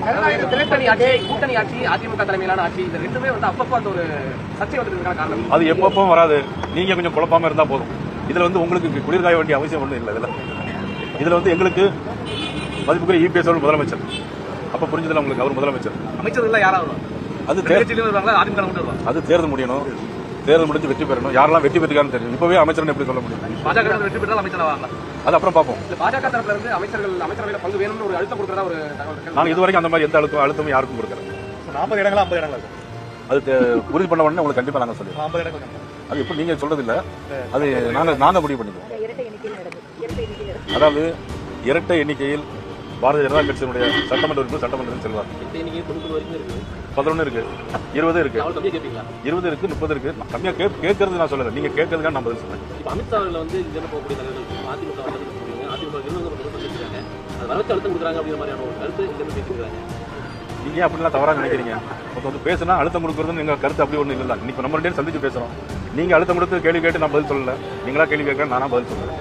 திரைத்தனி ஆட்சி, கூட்டணி ஆட்சி, அதிமுக தலைமையிலான ஆட்சி, இந்த ரெண்டுமே வந்து அப்பப்போ அந்த ஒரு சர்ச்சை வந்ததுக்கான காரணம் அது எப்பப்போ வராது. நீங்க கொஞ்சம் குழப்பாம இருந்தா போதும். இதுல வந்து உங்களுக்கு குளிர்காய வேண்டிய அவசியம் ஒன்றும் இல்லை. இதுல வந்து எங்களுக்கு மதிப்புக்குரிய இபிஎஸ் அவர்கள் முதலமைச்சர். அப்ப புரிஞ்சதுல உங்களுக்கு அவர் முதலமைச்சர். அமைச்சர்கள் யாராவது அது தேர்தல் முடியணும். தேர்தல் முடிஞ்சு வெற்றி பெறணும். யாரெல்லாம் வெற்றி பெற்றிருக்கான்னு தெரியும். இப்பவே அமைச்சர் எப்படி சொல்ல முடியும்? பாஜக வெற்றி பெற்றால் அமைச்சராக அது அப்புறம் பார்ப்போம். பாஜக தரப்புல இருந்து அமைச்சரவையில பங்கு வேணும்னு ஒரு அழுத்தம் கொடுக்கறதா ஒரு தகவல். நான் இதுவரைக்கும் அந்த மாதிரி எந்த அழுத்தமும் யாருக்கும் கொடுக்கறேன். 40 இடங்களா 50 இடங்களா அது உறுதி பண்ண உடனே உங்களுக்கு கண்டிப்பா நாங்க சொல்லுவோம். 50 இடங்கள் அது எப்படி நீங்க சொல்றது இல்ல, அது நாங்க முடிவு பண்ணிக்குவோம். அதாவது இரட்டை எண்ணிக்கையில் பாரதிய ஜனதா கட்சியினுடைய சட்டமன்ற உறுப்பினர் சட்டமன்றத்தில் செல்வார். 11 இருக்கு, 20 இருக்கு, 20 இருக்கு, 30 இருக்கு. கம்மியா கேட்கறது நான் சொல்லல, நீங்க கேட்கறதுக்காக நான் பதில் சொல்றேன். அமித்ஷா வந்து போகக்கூடிய தலைவர்கள் அதிமுக வரவச்சு அழுத்தம் கொடுக்குறாங்க அப்படிங்கிற மாதிரியான ஒரு கருத்து பேசிக்கிறாங்க. நீங்க அப்படிலாம் தவறா நினைக்கிறீங்க. வந்து பேசினா அழுத்தம் கொடுக்கறதுன்னு எங்க கருத்து அப்படி ஒண்ணு இல்ல. இன்னைக்கு நம்ம ரெண்டு சந்திச்சு பேசுறோம். நீங்க அழுத்தம் கொடுத்து கேள்வி கேட்டு நான் பதில் சொல்லல, நீங்களா கேள்வி கேட்க நானா பதில் சொல்றேன்.